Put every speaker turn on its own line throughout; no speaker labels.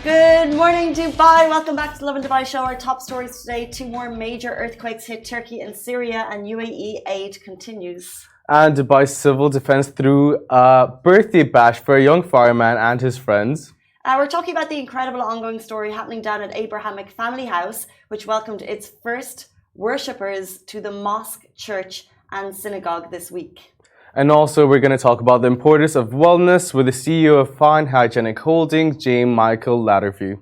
Good morning, Dubai. Welcome back to the Lovin Dubai show. Our top stories today: two more major earthquakes hit Turkey and Syria, and UAE aid continues.
And Dubai's civil defense threw a birthday bash for a young fireman and his friends.
We're talking about the incredible ongoing story happening down at Abrahamic Family House, which welcomed its first worshippers to the Mosque, Church and Synagogue this week.
And also, we're going to talk about the importance of wellness with the CEO of Fine Hygienic Holdings, James Michael Latterview.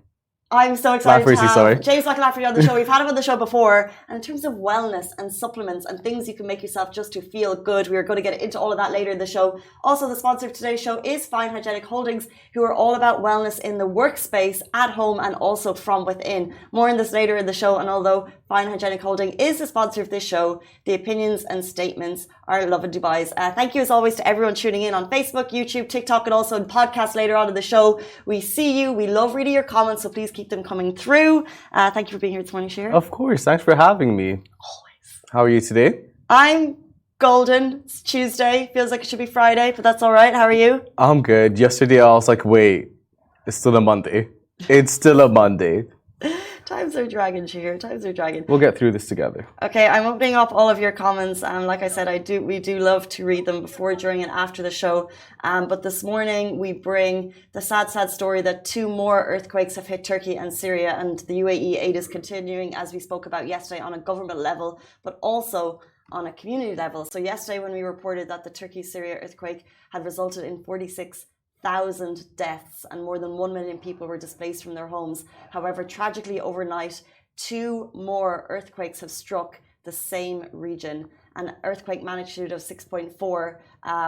I'm so excited to have James Michael on the show. We've had him on the show before. And in terms of wellness and supplements and things you can make yourself just to feel good, we're going to get into all of that later in the show. Also, the sponsor of today's show is Fine Hygienic Holdings, who are all about wellness in the workspace, at home, and also from within. More on this later in the show. And although Fine Hygienic Holding is the sponsor of this show, the opinions and statements are Lovin Dubai's. Thank you as always to everyone tuning in on Facebook, YouTube, TikTok, and also in podcasts later on in the show. We see you. We love reading your comments, so please keep them coming through. Thank you for being here this morning, Shira.
Of course. Thanks for having me.
Always.
How are you today?
I'm golden. It's Tuesday. Feels like it should be Friday, but that's all right. How are you?
I'm good. Yesterday I was like, wait, it's still a Monday. It's still a Monday.
Times are dragging, Shira. Times are dragging.
We'll get through this together. Okay,
I'm opening up all of your comments. Like I said, we do love to read them before, during, and after the show. But this morning we bring the sad story that two more earthquakes have hit Turkey and Syria, and the UAE aid is continuing, as we spoke about yesterday, on a government level, but also on a community level. So yesterday, when we reported that the Turkey-Syria earthquake had resulted in 46,000 deaths and more than 1 million people were displaced from their homes. However, tragically overnight, two more earthquakes have struck the same region. An earthquake magnitude of 6.4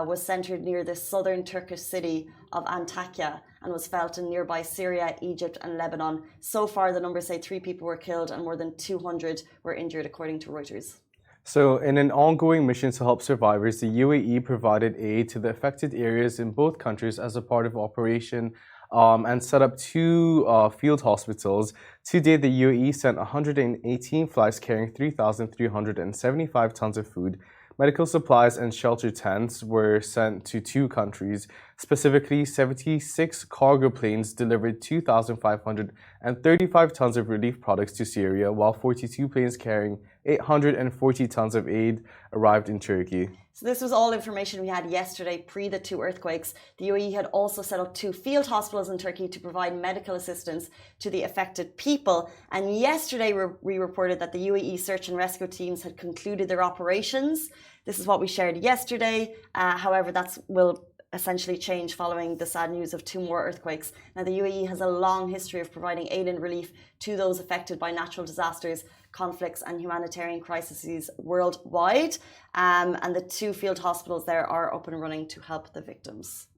was centered near the southern Turkish city of Antakya and was felt in nearby Syria, Egypt and Lebanon. So far, the numbers say 3 people were killed and more than 200 were injured, according to Reuters.
So, in an ongoing mission to help survivors, the UAE provided aid to the affected areas in both countries as a part of Operation and set up 2 field hospitals. To date, the UAE sent 118 flights carrying 3,375 tons of food. Medical supplies and shelter tents were sent to 2 countries. Specifically, 76 cargo planes delivered 2,535 tons of relief products to Syria, while 42 planes carrying 840 tons of aid arrived in Turkey.
So this was all information we had yesterday, pre the 2 earthquakes. The UAE had also set up 2 field hospitals in Turkey to provide medical assistance to the affected people. And yesterday we reported that the UAE search and rescue teams had concluded their operations. This is what we shared yesterday. However, that will essentially change following the sad news of 2 more earthquakes. Now, the UAE has a long history of providing aid and relief to those affected by natural disasters, conflicts and humanitarian crises worldwide. And the 2 field hospitals there are up and running to help the victims.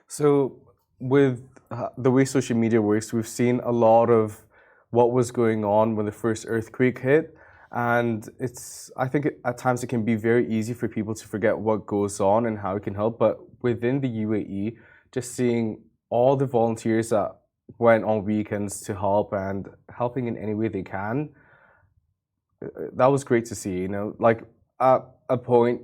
So
with the way social media works, we've seen a lot of what was going on when the first earthquake hit. And I think at times it can be very easy for people to forget what goes on and how it can help. But within the UAE, just seeing all the volunteers that went on weekends to help and helping in any way they can, that was great to see. You know, like at a point,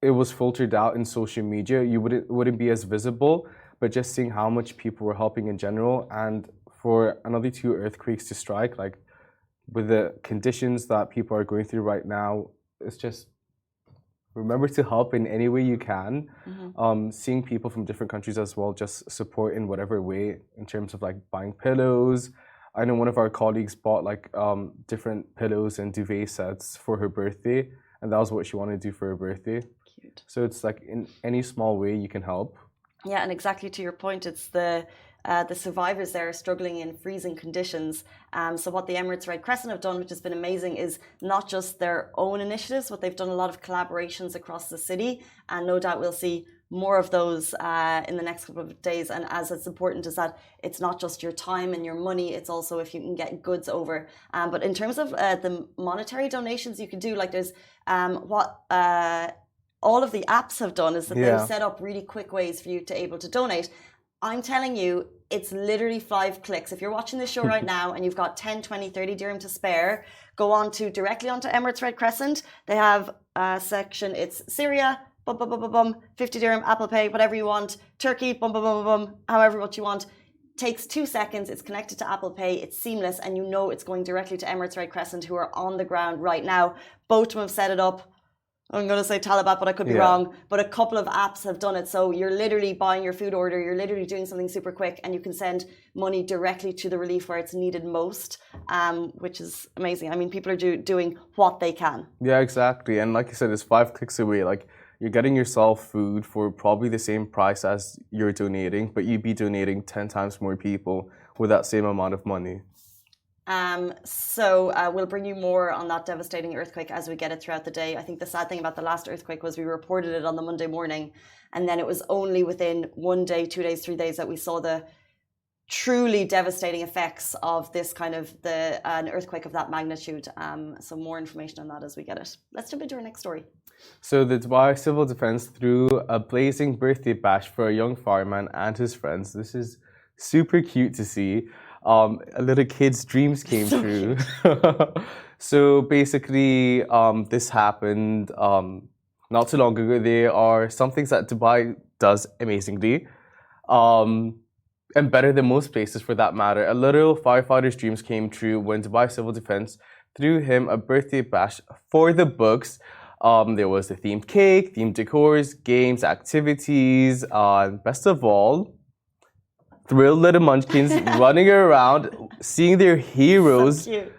it was filtered out in social media. You wouldn't be as visible, but just seeing how much people were helping in general, and for another 2 earthquakes to strike, like with the conditions that people are going through right now, it's just remember to help in any way you can. Mm-hmm. Seeing people from different countries as well, just support in whatever way, in terms of like buying pillows. I know one of our colleagues bought like different pillows and duvet sets for her birthday, and that was what she wanted to do for her birthday.
Cute.
So it's like in any small way you can help.
Yeah, and exactly to your point, it's the survivors there are struggling in freezing conditions. So what the Emirates Red Crescent have done, which has been amazing, is not just their own initiatives, but they've done a lot of collaborations across the city. And no doubt we'll see more of those in the next couple of days. And as it's important is that it's not just your time and your money, it's also if you can get goods over. But in terms of the monetary donations you can do, like there's what all of the apps have done is that they've set up really quick ways for you to able to donate. I'm telling you, it's literally 5 clicks. If you're watching this show right now and you've got 10, 20, 30 dirham to spare, go on to directly onto Emirates Red Crescent. They have a section, it's Syria, 50 dirham, Apple Pay, whatever you want, Turkey, however much you want. Takes 2 seconds. It's connected to Apple Pay. It's seamless, and you know it's going directly to Emirates Red Crescent, who are on the ground right now. Both of them have set it up. I'm going to say Talabat, but I could be wrong. But a couple of apps have done it. So you're literally buying your food order. You're literally doing something super quick, and you can send money directly to the relief where it's needed most, which is amazing. I mean, people are doing what they can.
Yeah, exactly. And like you said, it's 5 clicks away. Like, you're getting yourself food for probably the same price as you're donating, but you'd be donating 10 times more people with that same amount of money.
So we'll bring you more on that devastating earthquake as we get it throughout the day. I think the sad thing about the last earthquake was we reported it on the Monday morning, and then it was only within 1 day, 2 days, 3 days that we saw the truly devastating effects of this kind of an earthquake of that magnitude. So more information on that as we get it. Let's jump into our next story.
So the Dubai Civil Defense threw a blazing birthday bash for a young fireman and his friends. This is super cute to see. A little kid's dreams came true. So basically, this happened not too long ago. There are some things that Dubai does amazingly, and better than most places for that matter. A little firefighter's dreams came true when Dubai Civil Defense threw him a birthday bash for the books. There was the themed cake, themed decors, games, activities, and best of all, thrilled little munchkins running around, seeing their heroes.
So cute.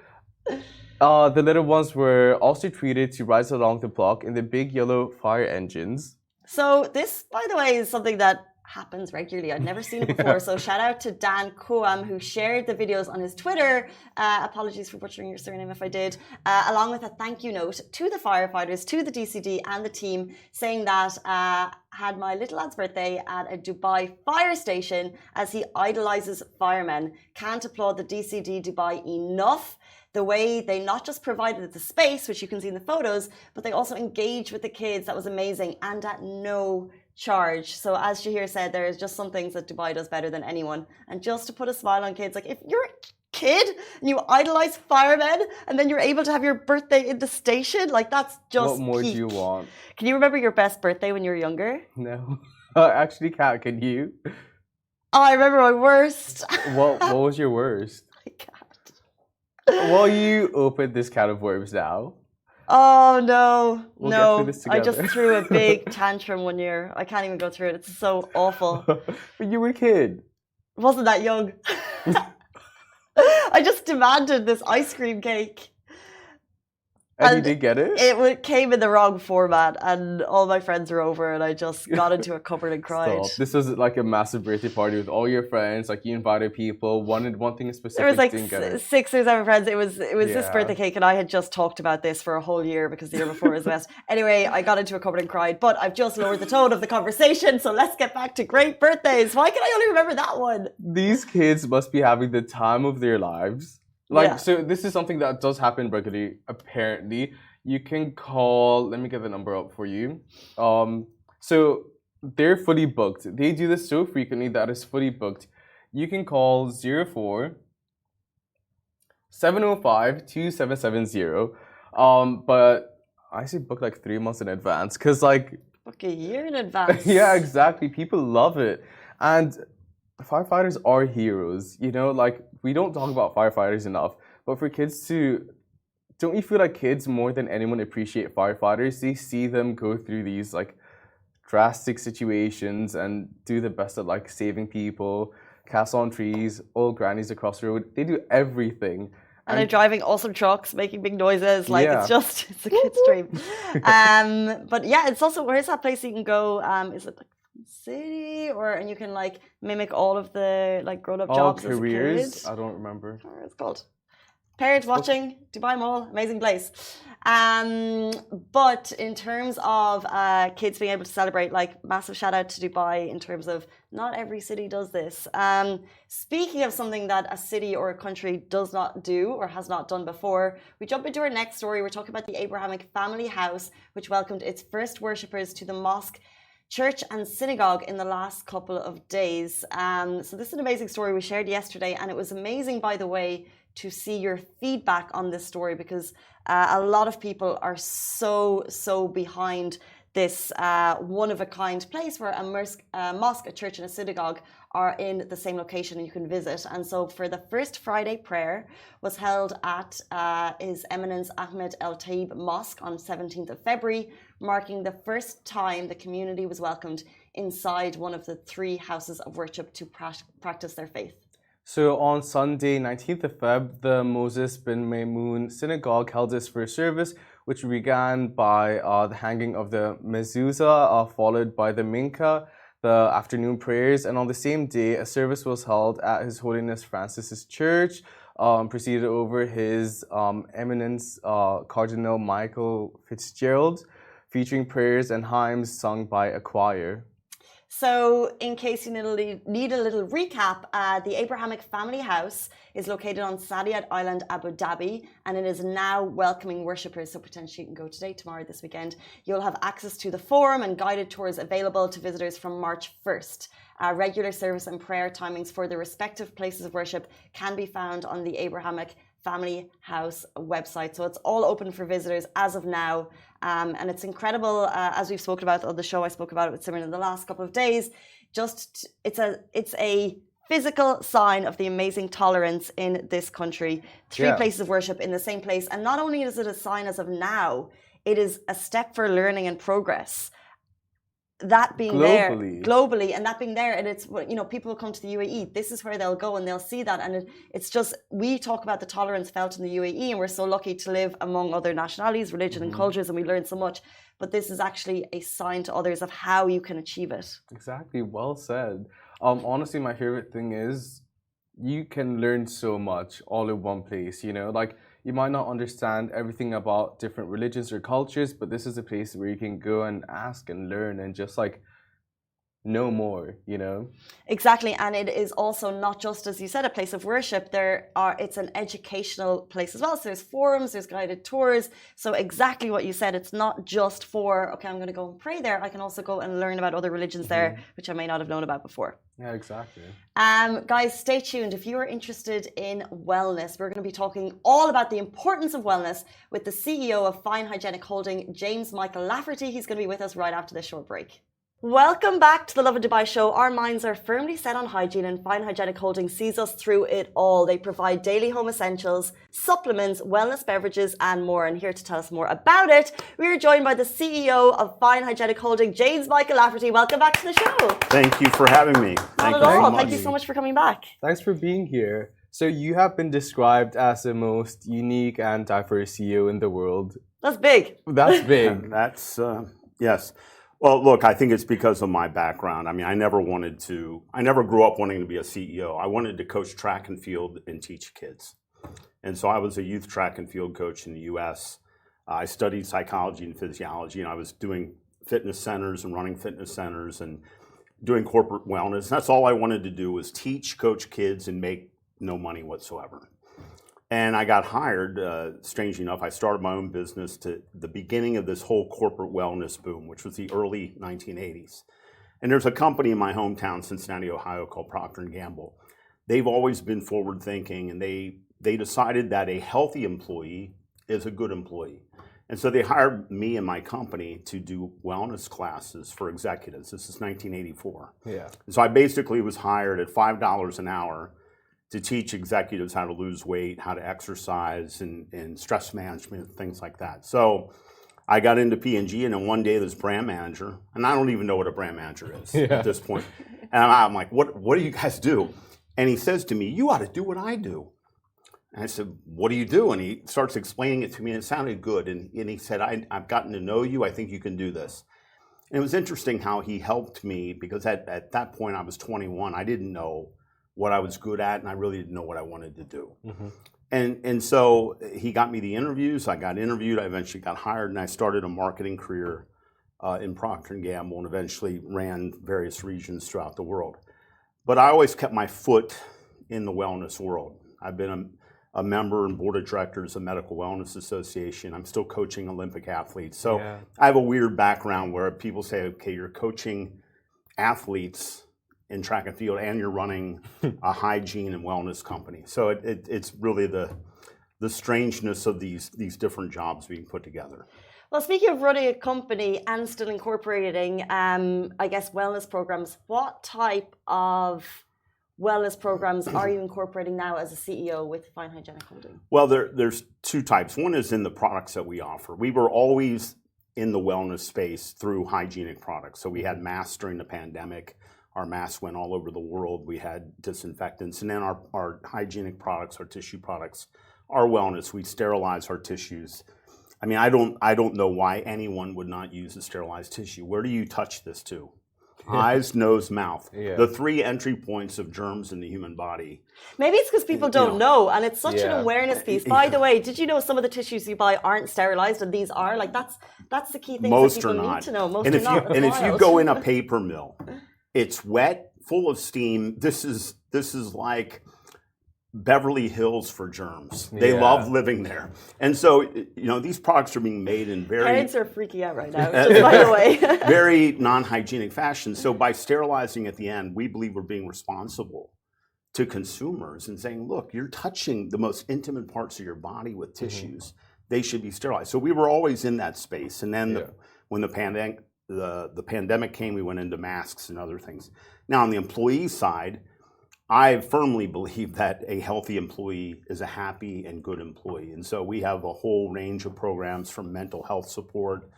The little ones were also treated to rides along the block in the big yellow fire engines.
So this, by the way, is something that happens regularly. I'd never seen it before. So shout out to Dan Koam, who shared the videos on his Twitter. Apologies for butchering your surname if I did. Along with a thank you note to the firefighters, to the DCD and the team, saying that had my little lad's birthday at a Dubai fire station as he idolizes firemen. Can't applaud the DCD Dubai enough. The way they not just provided the space, which you can see in the photos, but they also engaged with the kids. That was amazing, and at no charge. So as Shahir said, there is just some things that Dubai does better than anyone. And just to put a smile on kids, like if you're a kid and you idolize firemen and then you're able to have your birthday in the station, like that's just
What more
peak.
do you want?
Can you remember your best birthday when you were younger?
No. I actually can't. Can you?
Oh, I remember my worst.
What was your worst?
I can't.
Well, you open this can of worms now.
Oh no,
We'll
no!
get through this
I just
together.
threw a big tantrum one year. I can't even go through it. It's so awful.
But you were a kid.
Wasn't that young? I just demanded this ice cream cake.
And you did get it?
It came in the wrong format, and all my friends were over, and I just got into a cupboard and cried.
Stop. This was like a massive birthday party with all your friends. Like you invited people. One thing in specific.
There was like
didn't get it.
6 or 7 friends. It was this
Yeah.
birthday cake, and I had just talked about this for a whole year because the year before was best. Anyway, I got into a cupboard and cried, but I've just lowered the tone of the conversation. So let's get back to great birthdays. Why can I only remember that one?
These kids must be having the time of their lives. Like,
Yeah.
so this is something that does happen regularly, apparently. You can call, let me get the number up for you. So they're fully booked. They do this so frequently that it's fully booked. You can call 04 705 2770. But I say book like 3 months in advance because like
Book a year in advance.
yeah, exactly. People love it. And firefighters are heroes. You know, like we don't talk about firefighters enough. But for kids to, don't you feel like kids more than anyone appreciate firefighters? They see them go through these like drastic situations and do the best at like saving people, cast on trees, old grannies across the road. They do everything.
And they're driving awesome trucks, making big noises. Like
Yeah.
it's a kid's dream. But yeah, it's also, where's that place you can go? Is it like city and you can like mimic all of the like grown up jobs
careers?
as a kid?
I don't remember.
What it's called. Parents watching, Dubai Mall, amazing place. But in terms of kids being able to celebrate, like massive shout out to Dubai in terms of not every city does this. Speaking of something that a city or a country does not do or has not done before, we jump into our next story. We're talking about the Abrahamic family house, which welcomed its first worshippers to the mosque, church and synagogue in the last couple of days. So this is an amazing story we shared yesterday, and it was amazing, by the way, to see your feedback on this story because a lot of people are so behind this one-of-a-kind place where a mosque, a church and a synagogue are in the same location and you can visit. And so for the first Friday prayer was held at His Eminence Ahmed El Taib Mosque on 17th of February, marking the first time the community was welcomed inside one of the 3 houses of worship to practice their faith.
So on Sunday, 19th of Feb, the Moses bin Maymun Synagogue held its first service, which began by the hanging of the mezuzah, followed by the mincha, the afternoon prayers, and on the same day, a service was held at His Holiness Francis's church, preceded over His Eminence Cardinal Michael Fitzgerald, featuring prayers and hymns sung by a choir.
So, in case you need a little recap, the Abrahamic Family House is located on Saadiyat Island, Abu Dhabi, and it is now welcoming worshippers. So, potentially you can go today, tomorrow, this weekend. You'll have access to the forum and guided tours available to visitors from March 1st. Regular service and prayer timings for the respective places of worship can be found on the Abrahamic Family House website. So it's all open for visitors as of now. And it's incredible, as we've spoken about on the show, I spoke about it with Simran in the last couple of days. It's a physical sign of the amazing tolerance in this country. 3 places of worship in the same place. And not only is it a sign as of now, it is a step for learning and progress. That being globally, and that being there, and it's, you know, people will come to the UAE, this is where they'll go and they'll see that. And it's just, we talk about the tolerance felt in the UAE, and we're so lucky to live among other nationalities, religion and cultures, and we learn so much. But this is actually a sign to others of how you can achieve it. Exactly,
well said. Honestly, my favorite thing is you can learn so much all in one place, you know, like you might not understand everything about different religions or cultures, but this is a place where you can go and ask and learn and just like know more, you know?
Exactly. And it is also not just, as you said, a place of worship. It's an educational place as well. So there's forums, there's guided tours. So exactly what you said, it's not just for, okay, I'm going to go and pray there. I can also go and learn about other religions there, which I may not have known about before.
Yeah, exactly.
Guys, stay tuned. If you are interested in wellness, we're going to be talking all about the importance of wellness with the CEO of Fine Hygienic Holding, James Michael Lafferty. He's going to be with us right after this short break. Welcome back to the Lovin Dubai show. Our minds are firmly set on hygiene, and Fine Hygienic Holding sees us through it all. They provide daily home essentials, supplements, wellness beverages, and more. And here to tell us more about it, we are joined by the CEO of Fine Hygienic Holding, James Michael Lafferty. Welcome back to the show.
Thank you for having me.
Not at all. Thank you so much for coming back.
Thanks for being here. So you have been described as the most unique and diverse CEO in the world.
That's big.
That's big.
That's, yes. Well, look, I think it's because of my background. I mean, I never grew up wanting to be a CEO. I wanted to coach track and field and teach kids. And so I was a youth track and field coach in the US. I studied psychology and physiology, and I was doing fitness centers and running fitness centers and doing corporate wellness. That's all I wanted to do was teach, coach kids, and make no money whatsoever. And I got hired, strangely enough, I started my own business to the beginning of this whole corporate wellness boom, which was the early 1980s. And there's a company in my hometown, Cincinnati, Ohio, called Procter & Gamble. They've always been forward thinking, and they decided that a healthy employee is a good employee. And so they hired me and my company to do wellness classes for executives. This is 1984.
Yeah.
So I basically was hired at $5 an hour to teach executives how to lose weight, how to exercise, and stress management, things like that. So I got into P&G, and then one day this brand manager, and I don't even know what a brand manager is at this point. And I'm like, what do you guys do? And he says to me, you ought to do what I do. And I said, what do you do? And he starts explaining it to me, and it sounded good. And he said, I've gotten to know you. I think you can do this. And it was interesting how he helped me, because at that point I was 21. I didn't know what I was good at, and I really didn't know what I wanted to do. Mm-hmm. And so he got me the interviews. I got interviewed. I eventually got hired, and I started a marketing career in Procter & Gamble, and eventually ran various regions throughout the world. But I always kept my foot in the wellness world. I've been a member and board of directors of Medical Wellness Association. I'm still coaching Olympic athletes. So I have a weird background where people say, okay, you're coaching athletes in track and field, and you're running a hygiene and wellness company. So it's really the strangeness of these different jobs being put together.
Well, speaking of running a company and still incorporating, I guess, wellness programs, what type of wellness programs are you incorporating now as a CEO with Fine Hygienic Holding?
Well, there's two types. One is in the products that we offer. We were always in the wellness space through hygienic products. So we had masks during the pandemic. Our masks went all over the world. We had disinfectants. And then our hygienic products, our tissue products, our wellness, we sterilize our tissues. I mean, I don't know why anyone would not use a sterilized tissue. Where do you touch this to? Eyes, nose, mouth. Yeah. The three entry points of germs in the human body.
Maybe it's because people don't know, and it's such an awareness piece. By the way, did you know some of the tissues you buy aren't sterilized, and these are? Like that's the key thing that people need to know. Most are not.
And if you go in a paper mill, it's wet, full of steam. This is like Beverly Hills for germs. They love living there. And so, these products are being made in very...
Parents are freaking out right now, just by the way.
very non-hygienic fashion. So by sterilizing at the end, we believe we're being responsible to consumers and saying, look, you're touching the most intimate parts of your body with tissues. They should be sterilized. So we were always in that space. And then when the pandemic came, we went into masks and other things. Now, on the employee side, I firmly believe that a healthy employee is a happy and good employee. And so we have a whole range of programs from mental health support.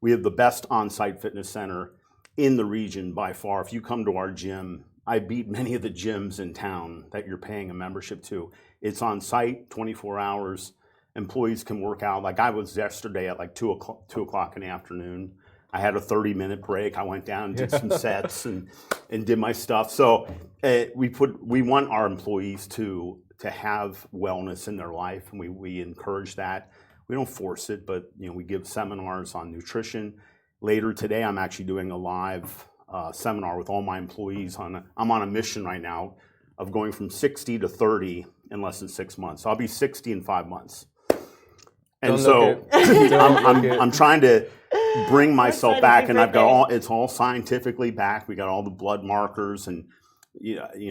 We have the best on-site fitness center in the region by far. If you come to our gym, I beat many of the gyms in town that you're paying a membership to. It's on site, 24 hours. Employees can work out. Like I was yesterday at like 2 o'clock in the afternoon. I had a 30-minute break. I went down and did some sets and did my stuff. So we want our employees to have wellness in their life, and we encourage that. We don't force it, but we give seminars on nutrition. Later today, I'm actually doing a live seminar with all my employees. I'm on a mission right now of going from 60 to 30 in less than 6 months. I'll be 60 in 5 months. And so I'm trying to bring myself back, and I've got it's all scientifically backed. We got all the blood markers and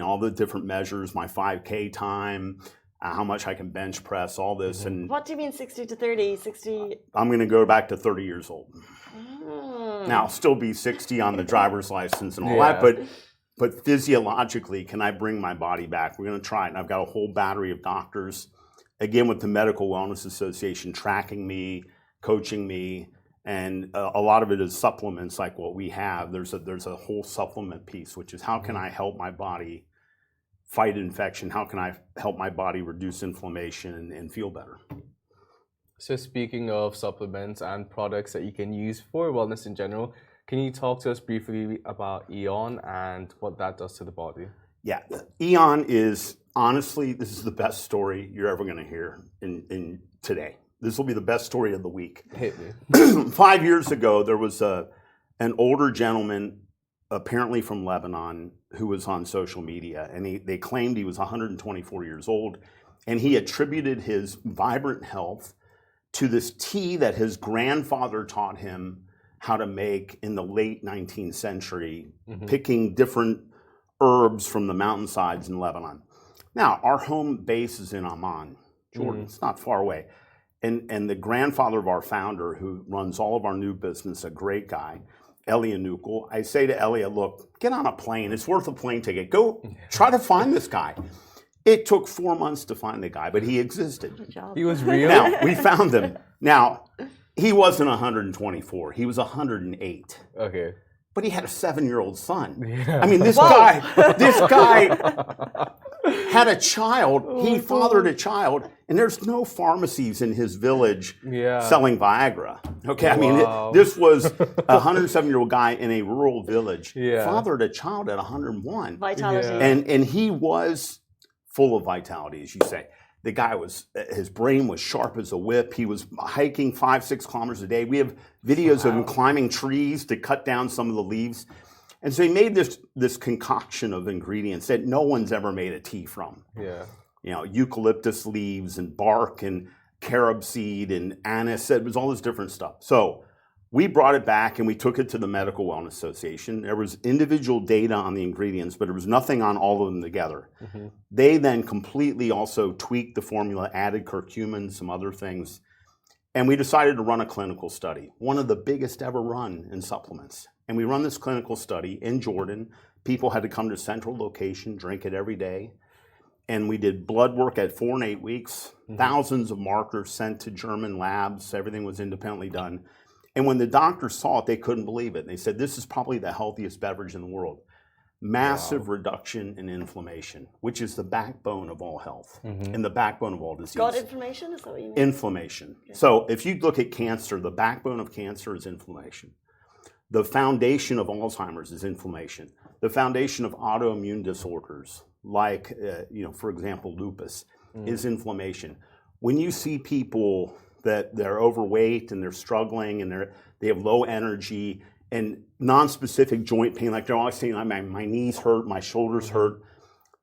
all the different measures, my 5K time, how much I can bench press, all this. And
what do you mean 60 to 30? 60?
I'm going to go back to 30 years old. Now, I'll still be 60 on the driver's license and all that, but physiologically, can I bring my body back? We're going to try it. And I've got a whole battery of doctors, again, with the Medical Wellness Association, tracking me, coaching me. And a lot of it is supplements like what we have. There's a whole supplement piece, which is how can I help my body fight infection? How can I help my body reduce inflammation and feel better?
So speaking of supplements and products that you can use for wellness in general, can you talk to us briefly about Eon and what that does to the body?
Yeah, Eon is, honestly, this is the best story you're ever going to hear in today. This will be the best story of the week.
Hit me.
5 years ago, there was an older gentleman, apparently from Lebanon, who was on social media, and they claimed he was 124 years old, and he attributed his vibrant health to this tea that his grandfather taught him how to make in the late 19th century, picking different herbs from the mountainsides in Lebanon. Now, our home base is in Amman, Jordan. It's not far away. And the grandfather of our founder, who runs all of our new business, a great guy, Elliot Nukel, I say to Elliot, look, get on a plane. It's worth a plane ticket. Go try to find this guy. It took 4 months to find the guy, but he existed.
Good job.
He was real?
Now, we found him. Now, he wasn't 124. He was 108.
Okay.
But he had a 7-year-old son.
Yeah.
I mean, this guy had a child. He fathered a child, and there's no pharmacies in his village selling Viagra. Okay, I mean, this was a 107-year-old guy in a rural village, fathered a child at 101.
Vitality.
And he was full of vitality, as you say. The guy his brain was sharp as a whip. He was hiking 5-6 kilometers a day. We have videos of him climbing trees to cut down some of the leaves. And so he made this concoction of ingredients that no one's ever made a tea from.
Yeah.
Eucalyptus leaves and bark and carob seed and anise. It was all this different stuff. So we brought it back and we took it to the Medical Wellness Association. There was individual data on the ingredients, but there was nothing on all of them together. They then completely also tweaked the formula, added curcumin, some other things. And we decided to run a clinical study, one of the biggest ever run in supplements. And we run this clinical study in Jordan. People had to come to a central location, drink it every day. And we did blood work at 4 and 8 weeks, thousands of markers sent to German labs. Everything was independently done. And when the doctors saw it, they couldn't believe it. They said, this is probably the healthiest beverage in the world. Massive reduction in inflammation, which is the backbone of all health and the backbone of all disease.
Gut inflammation, is that what you mean?
Inflammation. Okay. So if you look at cancer, the backbone of cancer is inflammation. The foundation of Alzheimer's is inflammation. The foundation of autoimmune disorders, like, for example, lupus, is inflammation. When you see people that they're overweight and they're struggling and they have low energy and non-specific joint pain, like they're always saying, my knees hurt, my shoulders hurt.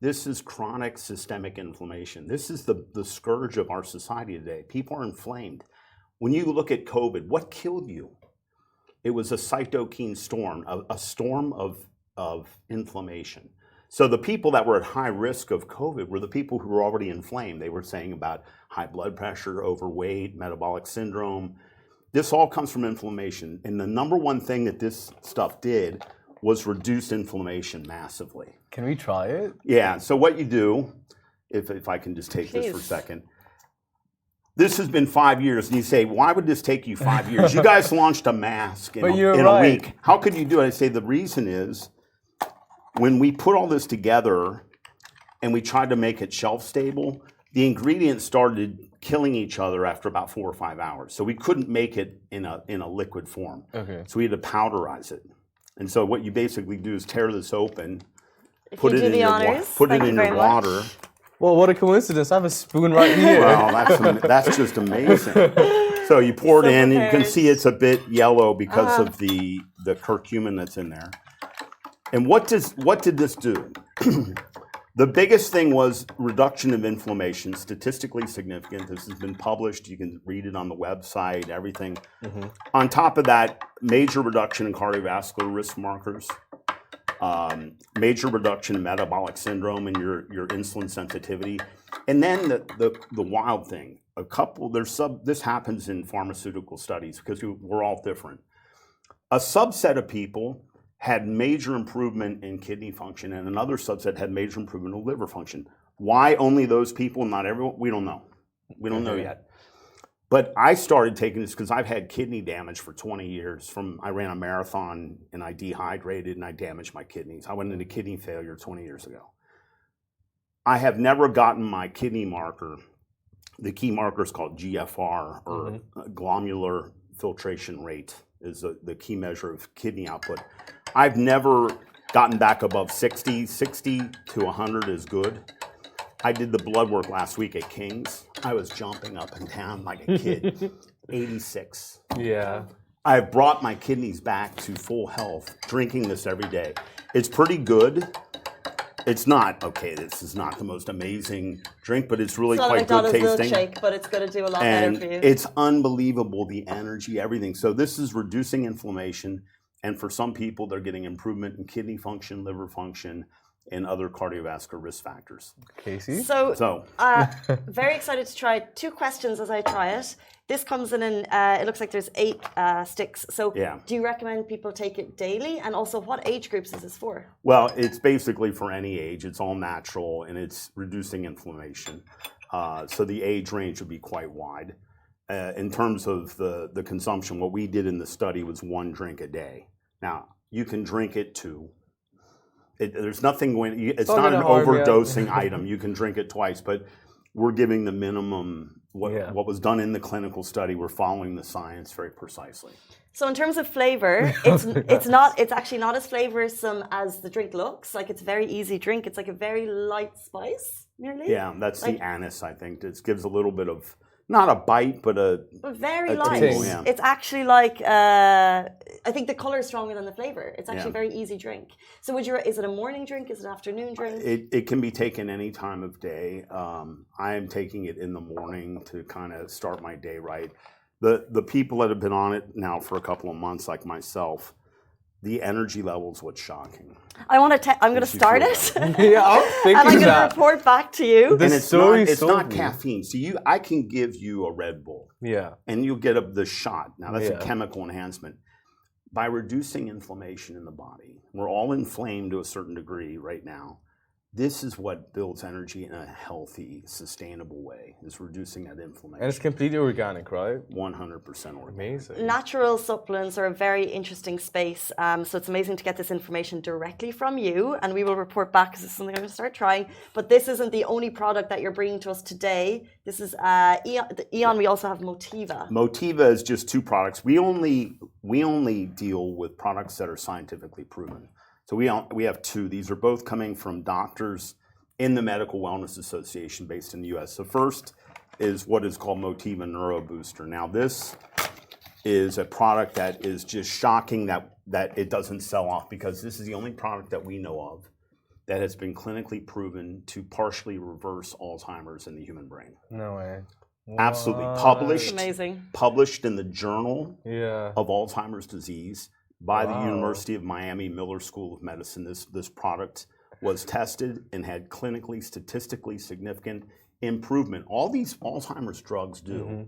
This is chronic systemic inflammation. This is the scourge of our society today. People are inflamed. When you look at COVID, what killed you? It was a cytokine storm, a storm of inflammation. So the people that were at high risk of COVID were the people who were already inflamed. They were saying about high blood pressure, overweight, metabolic syndrome. This all comes from inflammation. And the number one thing that this stuff did was reduce inflammation massively.
Can we try it?
Yeah, so what you do, if I can just take this for a second. This has been 5 years, and you say, why would this take you 5 years? You guys launched a mask in a week. How could you do it? I say the reason is, when we put all this together and we tried to make it shelf stable, the ingredients started killing each other after about 4 or 5 hours. So we couldn't make it in a liquid form. Okay. So we had to powderize it. And so what you basically do is tear this open, put it in your water.
Well, what a coincidence. I have a spoon right here.
Well, that's just amazing. So you pour it in, and you can see it's a bit yellow because of the curcumin that's in there. And what did this do? The biggest thing was reduction of inflammation, statistically significant. This has been published. You can read it on the website, everything. On top of that, major reduction in cardiovascular risk markers, major reduction in metabolic syndrome and your insulin sensitivity. And then the wild thing, this happens in pharmaceutical studies because we're all different. A subset of people had major improvement in kidney function, and another subset had major improvement in liver function. Why only those people and not everyone? We don't know. We don't know yet. But I started taking this because I've had kidney damage for 20 years. I ran a marathon and I dehydrated and I damaged my kidneys. I went into kidney failure 20 years ago. I have never gotten my kidney marker. The key marker is called GFR, or glomerular filtration rate, is the key measure of kidney output. I've never gotten back above 60. 60 to 100 is good. I did the blood work last week at King's. I was jumping up and down like a kid. 86.
Yeah.
I've brought my kidneys back to full health, drinking this every day. It's pretty good. It's not, this is not the most amazing drink, but it's really quite good tasting.
Milkshake, but it's going to do a lot better for you.
And it's unbelievable, the energy, everything. So this is reducing inflammation. And for some people, they're getting improvement in kidney function, liver function, and other cardiovascular risk factors.
Casey?
So very excited to try 2 questions as I try it. This comes in, it looks like there's 8 sticks. So do you recommend people take it daily? And also, what age groups is this for?
Well, it's basically for any age. It's all natural, and it's reducing inflammation. So the age range would be quite wide. In terms of the consumption, what we did in the study was 1 drink a day. Now, you can drink it 2. There's nothing it's not an overdosing item. You can drink it twice, but we're giving the minimum. What was done in the clinical study, we're following the science very precisely.
So in terms of flavor, it's actually not as flavorsome as the drink looks. Like, it's a very easy drink. It's like a very light spice, nearly.
Yeah, that's the anise, I think. It gives a little bit of, not a bite, but
very light. Yeah. It's actually like, I think the color is stronger than the flavor. It's actually a very easy drink. So is it a morning drink? Is it an afternoon drink?
It can be taken any time of day. I am taking it in the morning to kind of start my day right. The people that have been on it now for a couple of months, like myself, The energy level is what's shocking.
I'm going to start it.
Yeah, I'm thinking
and I'm going to
that.
report back to you.
The
And it's
story
not,
is
it's
so
not
good.
caffeine. So I can give you a Red Bull.
Yeah.
And you'll get the shot. Now that's a
Yeah.
chemical enhancement. By reducing inflammation in the body, we're all inflamed to a certain degree right now. This is what builds energy in a healthy, sustainable way, is reducing that inflammation.
And it's completely organic, right?
100% organic.
Amazing.
Natural supplements are a very interesting space. So it's amazing to get this information directly from you. And we will report back because this is something I'm going to start trying. But this isn't the only product that you're bringing to us today. This is Eon. We also have Motiva.
Motiva is just two products. We only deal with products that are scientifically proven. So we have two. These are both coming from doctors in the Medical Wellness Association based in the U.S. The first is what is called Motiva Neuro Booster. Now this is a product that is just shocking that it doesn't sell off, because this is the only product that we know of that has been clinically proven to partially reverse Alzheimer's in the human brain.
No way.
Absolutely.
What?
Amazing.
Published in the Journal
Yeah.
of Alzheimer's Disease by the
Wow.
University of Miami Miller School of Medicine. This product was tested and had clinically, statistically significant improvement. All these Alzheimer's drugs do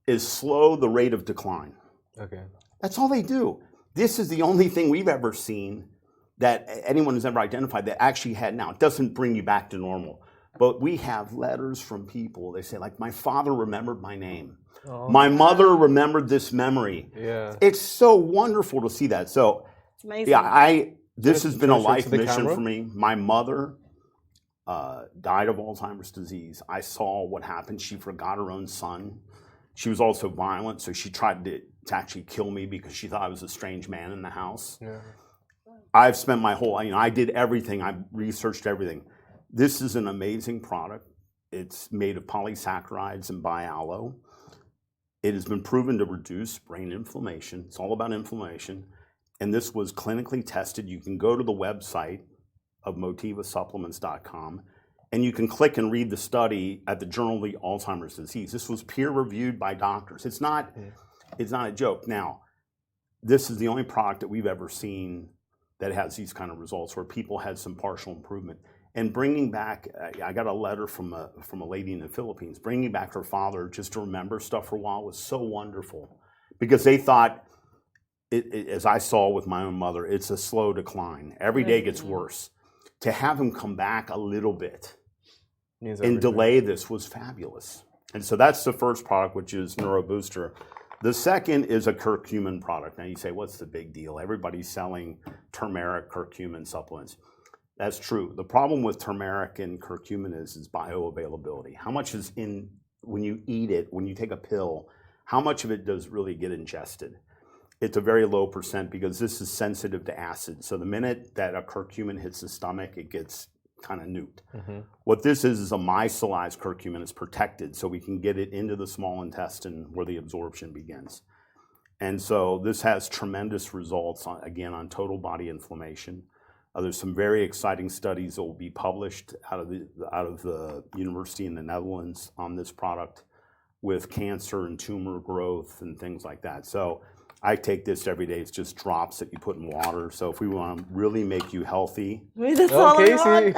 is slow the rate of decline.
Okay.
That's all they do. This is the only thing we've ever seen that anyone has ever identified that actually had. Now, it doesn't bring you back to normal, but we have letters from people. They say, like, my father remembered my name.
Oh.
My mother remembered this memory.
Yeah.
It's so wonderful to see that. So,
It's amazing.
yeah, this has been a
Show it to
life
the
mission
camera.
for me. My mother died of Alzheimer's disease. I saw what happened. She forgot her own son. She was also violent, so she tried to actually kill me because she thought I was a strange man in the house.
Yeah.
I've spent my whole, I did everything. I researched everything. This is an amazing product. It's made of polysaccharides and bialoe. It has been proven to reduce brain inflammation. It's all about inflammation. And this was clinically tested. You can go to the website of motivasupplements.com and you can click and read the study at the Journal of the Alzheimer's Disease. This was peer reviewed by doctors. It's not a joke. Now, this is the only product that we've ever seen that has these kind of results where people had some partial improvement. And bringing back, I got a letter from a lady in the Philippines, bringing back her father just to remember stuff for a while was so wonderful, because they thought, as I saw with my own mother, it's a slow decline. Every day gets worse. To have him come back a little bit
Means
and
everything.
delay this was fabulous. And so that's the first product, which is Neuro Booster. The second is a curcumin product. Now you say, what's the big deal? Everybody's selling turmeric, curcumin supplements. That's true. The problem with turmeric and curcumin is bioavailability. How much is in, when you eat it, when you take a pill, how much of it does really get ingested? It's a very low percent, because this is sensitive to acid. So the minute that a curcumin hits the stomach, it gets kind of nuked. What this is a micellized curcumin. It's protected, so we can get it into the small intestine where the absorption begins. And so this has tremendous results, on total body inflammation. There's some very exciting studies that will be published out of the university in the Netherlands on this product with cancer and tumor growth and things like that. So I take this every day. It's just drops that you put in water. So if we want to really make you healthy,
That's all I
Okay,
want.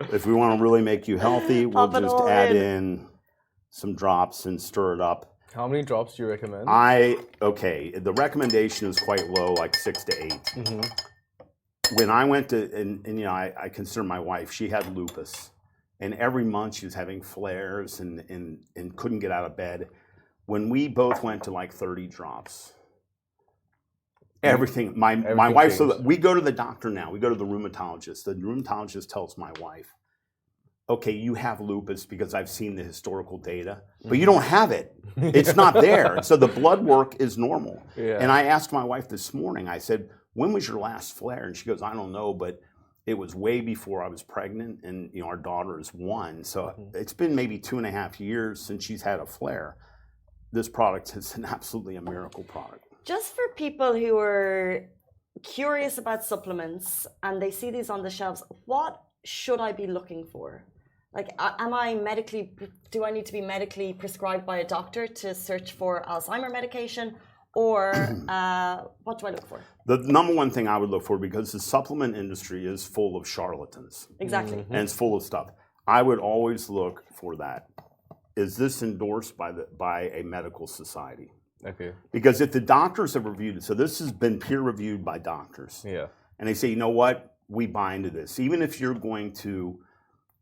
see.
if we want to really make you healthy, we'll
Pop it
just
all
add
in.
in some drops and stir it up.
How many drops do you recommend?
The recommendation is quite low, like 6 to 8. When I went to, and I consider my wife, she had lupus. And every month she was having flares and couldn't get out of bed. When we both went to like 30 drops, everything, my wife, so
changed.
we go to the doctor now, we go to the rheumatologist. The rheumatologist tells my wife, okay, you have lupus because I've seen the historical data, but you don't have it. It's not there. So the blood work is normal.
Yeah.
And I asked my wife this morning, I said, when was your last flare? And she goes, I don't know, but it was way before I was pregnant, and our daughter is 1. So it's been maybe 2.5 years since she's had a flare. This product is absolutely a miracle product.
Just for people who are curious about supplements and they see these on the shelves, what should I be looking for? Like, do I need to be medically prescribed by a doctor to search for Alzheimer medication? or what do I look for?
The number one thing I would look for, because the supplement industry is full of charlatans.
Exactly.
And it's full of stuff. I would always look for that. Is this endorsed by a medical society?
Okay.
Because if the doctors have reviewed it, so this has been peer reviewed by doctors.
Yeah.
And they say, you know what, we buy into this. Even if you're going to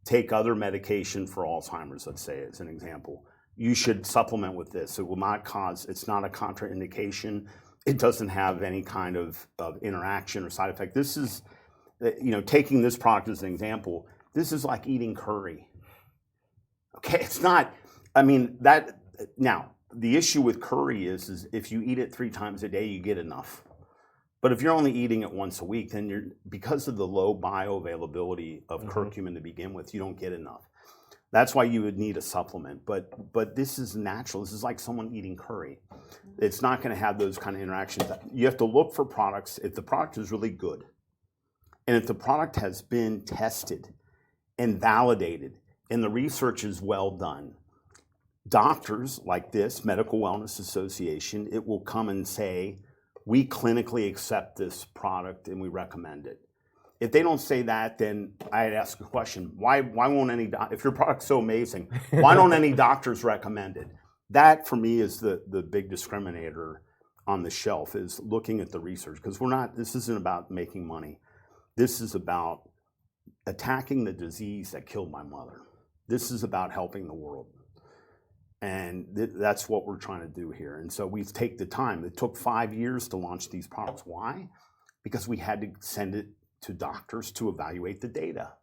take other medication for Alzheimer's, let's say as an example, you should supplement with this. It will not cause, it's not a contraindication. It doesn't have any kind of interaction or side effect. This is, taking this product as an example, this is like eating curry. Okay, it's not, now, the issue with curry is if you eat it 3 times a day, you get enough. But if you're only eating it once a week, then because of the low bioavailability of curcumin to begin with, you don't get enough. That's why you would need a supplement. But this is natural. This is like someone eating curry. It's not going to have those kind of interactions. You have to look for products if the product is really good. And if the product has been tested and validated and the research is well done, doctors like this, Medical Wellness Association, it will come and say, we clinically accept this product and we recommend it. If they don't say that, then I'd ask a question. Why won't if your product's so amazing, why don't any doctors recommend it? That, for me, is the big discriminator on the shelf, is looking at the research. Because this isn't about making money. This is about attacking the disease that killed my mother. This is about helping the world. And that's what we're trying to do here. And so we take the time. It took 5 years to launch these products. Why? Because we had to send it to doctors to evaluate the data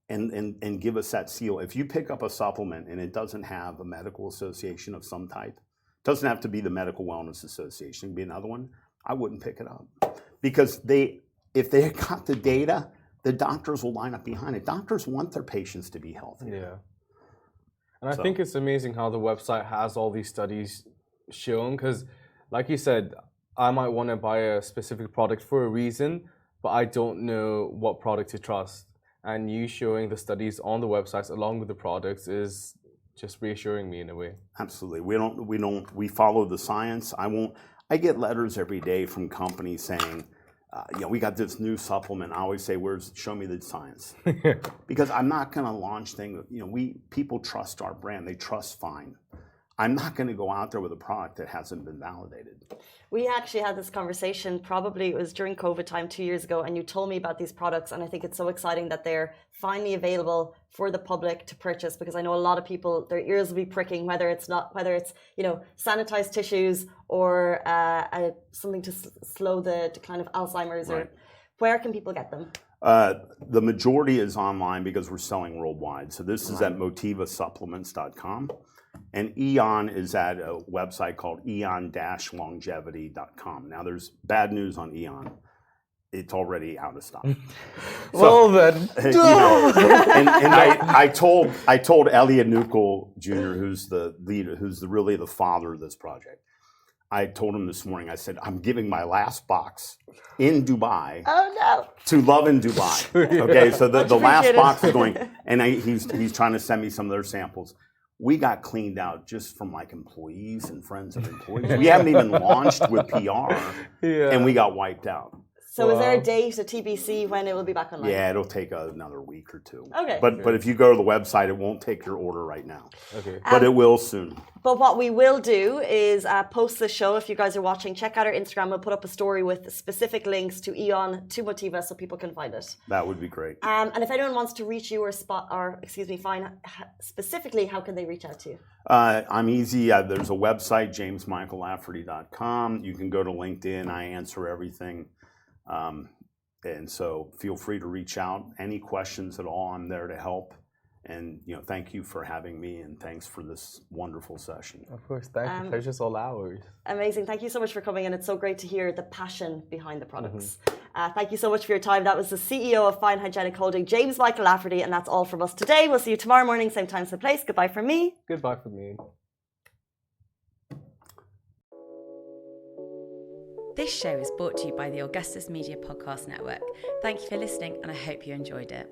and give us that seal. If you pick up a supplement and it doesn't have a medical association of some type, it doesn't have to be the Medical Wellness Association, it can be another one, I wouldn't pick it up. Because if they got the data, the doctors will line up behind it. Doctors want their patients to be healthy.
Yeah. And I think it's amazing how the website has all these studies shown, because like you said, I might want to buy a specific product for a reason, but I don't know what product to trust. And you showing the studies on the websites along with the products is just reassuring me in a way.
Absolutely. We follow the science. I get letters every day from companies saying, we got this new supplement. I always say, show me the science. Because I'm not going to launch things. People trust our brand. They trust Fine. I'm not going to go out there with a product that hasn't been validated.
We actually had this conversation, probably it was during COVID time 2 years ago, and you told me about these products, and I think it's so exciting that they're finally available for the public to purchase, because I know a lot of people, their ears will be pricking, whether it's sanitized tissues or something to slow the decline of Alzheimer's. Right. Or where can people get them?
The majority is online because we're selling worldwide. So this is at motivasupplements.com. And Eon is at a website called eon-longevity.com. Now, there's bad news on Eon. It's already out of stock.
Well, then.
I told Elliot Nukel Jr., who's the leader, really the father of this project. I told him this morning, I said, I'm giving my last box in Dubai to Lovin Dubai. Okay, so the last box is going, and he's trying to send me some of their samples. We got cleaned out just from employees and friends of employees. We haven't even launched with PR, and we got wiped out.
So is there a date, a TBC, when it will be back online?
Yeah, it'll take another week or 2.
Okay.
But if you go to the website, it won't take your order right now.
Okay.
But it will soon.
But what we will do is post the show. If you guys are watching, check out our Instagram. We'll put up a story with specific links to Eon, to Motiva, so people can find it.
That would be great.
And if anyone wants to reach you Fine, specifically, how can they reach out to you?
I'm easy. There's a website, jamesmichaellafferty.com. You can go to LinkedIn. I answer everything. And so feel free to reach out. Any questions at all, I'm there to help. And thank you for having me, and thanks for this wonderful session.
Of course, thank you. Pleasure's all ours.
Amazing. Thank you so much for coming, and it's so great to hear the passion behind the products. Thank you so much for your time. That was the CEO of Fine Hygienic Holding, James Michael Lafferty, and that's all from us today. We'll see you tomorrow morning, same time, same place. Goodbye from me.
Goodbye from me.
This show is brought to you by the Augustus Media Podcast Network. Thank you for listening, and I hope you enjoyed it.